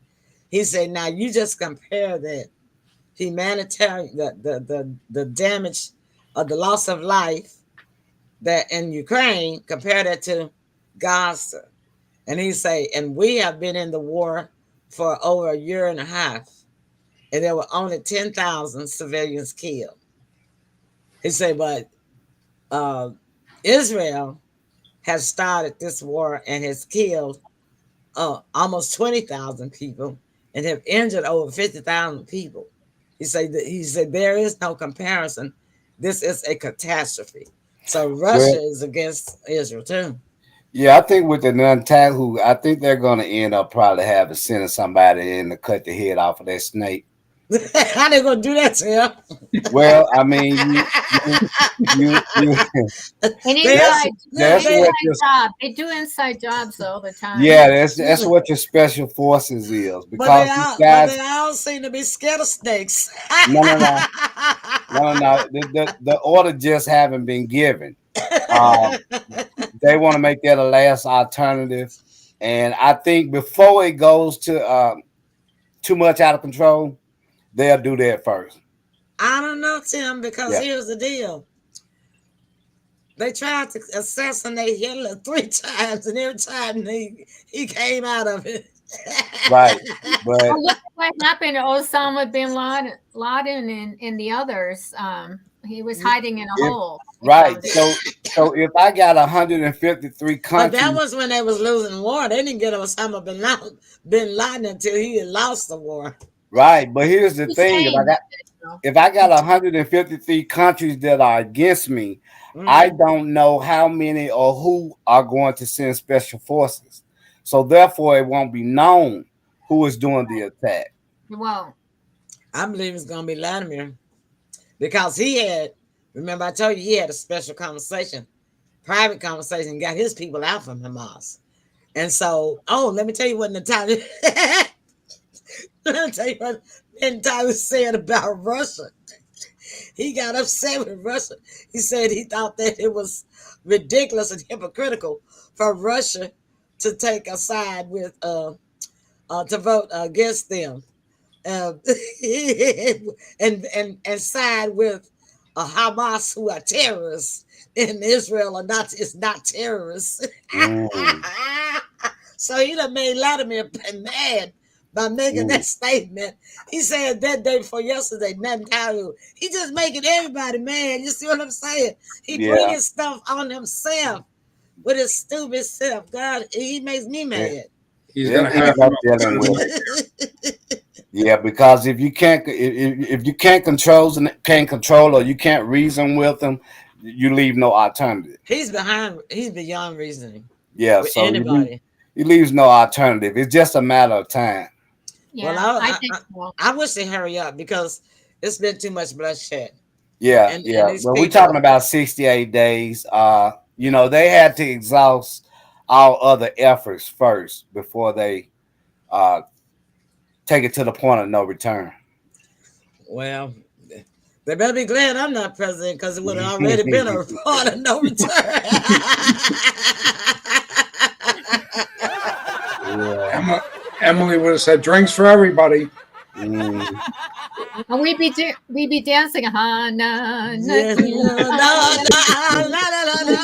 He said, now you just compare that humanitarian, the damage of the loss of life that in Ukraine, compare that to Gaza. And he say, and we have been in the war for over a year and a half, and there were only 10,000 civilians killed. He said, but uh, Israel has started this war and has killed almost 20,000 people and have injured over 50,000 people. He said there is no comparison. This is a catastrophe. So Russia Well, is against Israel too. yeah, I think with the Netanyahu, I think they're going to end up probably having sending somebody in to cut the head off of that snake. How they gonna do that to him? Well, I mean, you An they are, that's inside, that's they, what inside your job. They do inside jobs all the time. yeah, that's what your special forces is because these but guys. they all seem to be scared of snakes. No, no, no, no, no, no. The order just haven't been given. Um, they want to make that a last alternative, and I think before it goes to too much out of control, they'll do that first. I don't know, Tim, because Yeah, here's the deal. They tried to assassinate Hitler 3 times, and every time he came out of it. right. But Well, look at what happened to Osama bin Laden and the others. He was hiding in a if hole. They right, found him. so if I got 153 But that countries, was when they was losing war. They didn't get Osama bin Laden until he had lost the war. right. But here's the He's thing: saying that, you know. if I got 153 countries that are against me, I Mhm. don't know how many or who are going to send special forces. So therefore, it won't be known who is doing the attack. Well, I believe it's gonna be Vladimir because he had. Remember, I told you he had a special conversation, private conversation, got his people out from Hamas. And so, let me tell you what Natalia. Let me tell you what Natalia said about Russia. He got upset with Russia. He said he thought that it was ridiculous and hypocritical for Russia to take a side with to vote against them, uh, and side with Hamas, who are terrorists, and Israel are not is not terrorists. Mm, So he done made Vladimir mad by making mm, that statement. He said that day before yesterday, Netanyahu. He just making everybody mad. You see what I'm saying? He yeah, bringing stuff on himself with his stupid self. God, he makes me it, mad. He's going it to have ends up dealing with it. Yeah, because if you can't if you can't control or you can't reason with them, you leave no alternative. He's behind. He's beyond reasoning Yeah, with so anybody. you leaves no alternative. It's just a matter of time. Well, yeah, I think so. I wish they hurry up because it's been too much bloodshed, Yeah, and yeah. these But we're talking people. about 68 days. They had to exhaust all other efforts first before they uh take it to the point of no return. Well, they better be glad I'm not president because it would have already been a point of no return. Yeah. Emma, Emily would have said drinks for everybody. Mm. And we be dancing, ha na na Yeah, na no, no, no, no, no,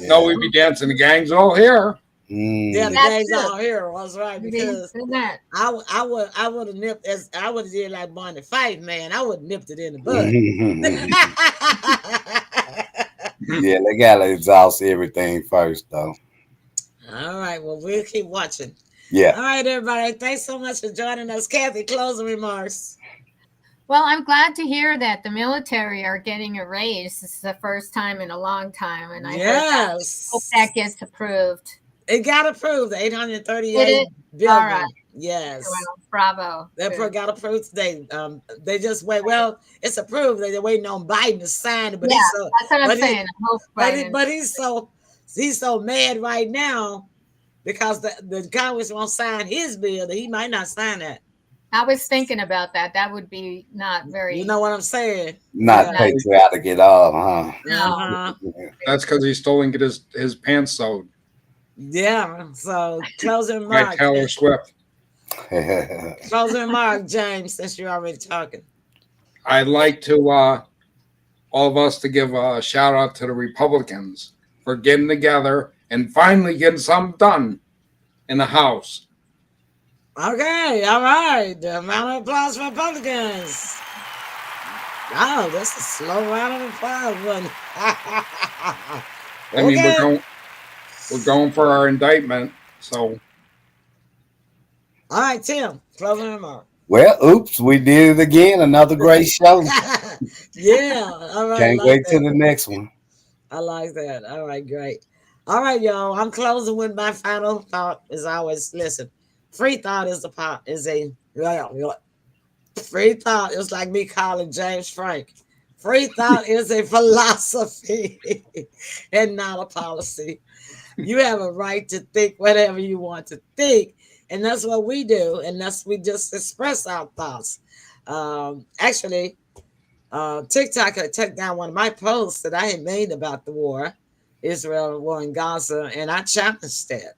No, Yeah. we'd be dancing. The gang's all here. yeah, the Mm. That gang's too. all here. Was right Maybe because that. I would have nipped as I would have did like Barney Fife, man. I would have nipped it in the bud. Yeah, they gotta exhaust everything first, though. All right, well, we'll keep watching. Yeah. All right, everybody. Thanks so much for joining us. Kathy, closing remarks. Well, I'm glad to hear that the military are getting a raise. This is the first time in a long time, and I hope that Yes. gets approved. It got approved, Did 838 it? All right. billion. Yes. Well, bravo. That Good. got approved today. They just wait. Well, it's approved. They're waiting on Biden to sign it, but Yeah, he's so, that's what I'm but he, saying. I hope Biden. but he's so mad right now because the Congress won't sign his bill that he might not sign that. I was thinking about that. That would be not You very. know what I'm saying? Not Yeah. No, patriotic at all, huh? no. Uh-huh. That's because he stole and get his pants sewed Yeah. So closing by remark. Taylor Swift. Closing remark, James, since you're already talking. I'd like to all of us to give a shout out to the Republicans for getting together and finally getting something done. in the House. Okay, all right. The round of applause for Republicans. Oh, that's a slow round of applause, one. I mean, Okay. we're going for our indictment. So All right, Tim, closing remark. Well, oops, we did it again. Another great show. Yeah, all right, Can't like wait till that. the next one. I like that. All right, great. All right, y'all. I'm closing with my final thought. As always, listen. Free thought is free thought is like me calling James Frank. Free thought is a philosophy and not a policy. You have a right to think whatever you want to think, and that's what we do. And that's we just express our thoughts. Actually, TikTok had took down one of my posts that I had made about the war, Israel war in Gaza, and I challenged it.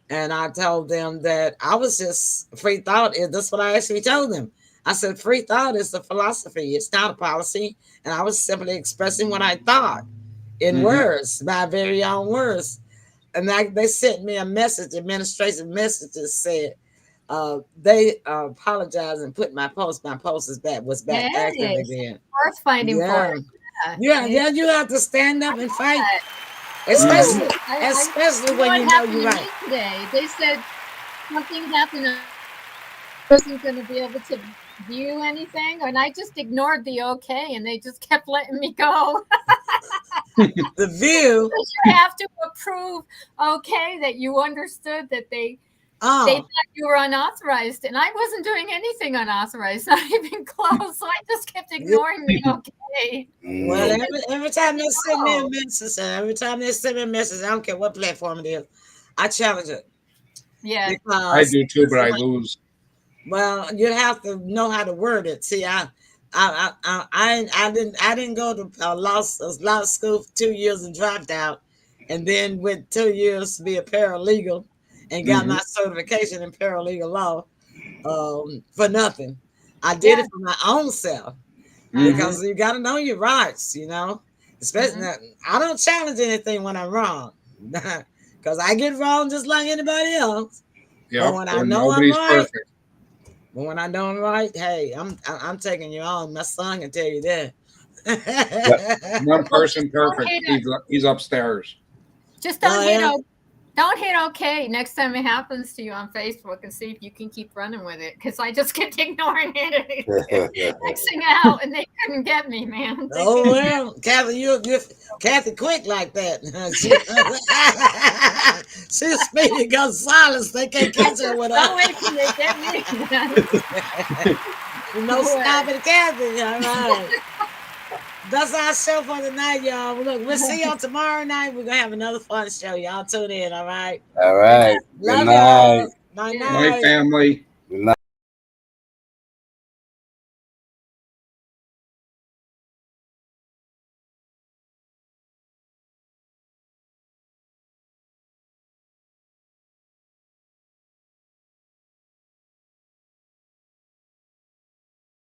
And I told them that I was just free thought. That's what I actually told them. I said free thought is a philosophy. It's not a policy. And I was simply expressing what I thought in words, my very own words. And they sent me a message, administration message that said they apologized and put my post. My post was back active Hey, again. worth fighting for. Yeah. Yeah. Yeah, Hey, yeah, you have to stand up and fight, that. especially Woo! especially You know when what you know happened you're to right. me today? They said something happened. I wasn't going to be able to view anything, and I just ignored the okay, and they just kept letting me go. The view. Because you have to approve okay that you understood that they Oh, thought you were unauthorized, and I wasn't doing anything unauthorized, not even close. So I just kept yeah. ignoring the okay. Well, Mm. every time they send me a Oh, message, every time they send me a message, I don't care what platform it is, I challenge it yeah. I because do too, but I lose. well, you have to know how to word it. See, I didn't go to law school for 2 years and dropped out, and then went 2 years to be a paralegal, and got Hmm my certification in paralegal law for nothing. I did Yeah. it for my own self hmm because you got to know your rights, you know. Especially Mhm. I don't challenge anything when I'm wrong, because I get wrong just like anybody else. But Yep. when I Or know I'm nobody's right, perfect. but when I don't right, hey, I'm taking you on. My son can tell you Yep. that. One Well, person perfect. He's upstairs. just Oh don't hit yeah. don't hit okay next time it happens to you on Facebook and see if you can keep running with it. Because I just kept ignoring it, Xing out, and they couldn't get me, man. They Oh couldn't. well, Kathy, you Kathy quick like that. she she's speedy Gonzalez. They can't catch her with Don't her. wait till they get me, man. No Boy. stopping Kathy. All right. That's our show for tonight, y'all. Look, we'll see y'all tomorrow night. We're gonna have another fun show. Y'all tune in, all right? All Yeah. right. Good Love night. y'all. Night Yeah. My night. family. Good night.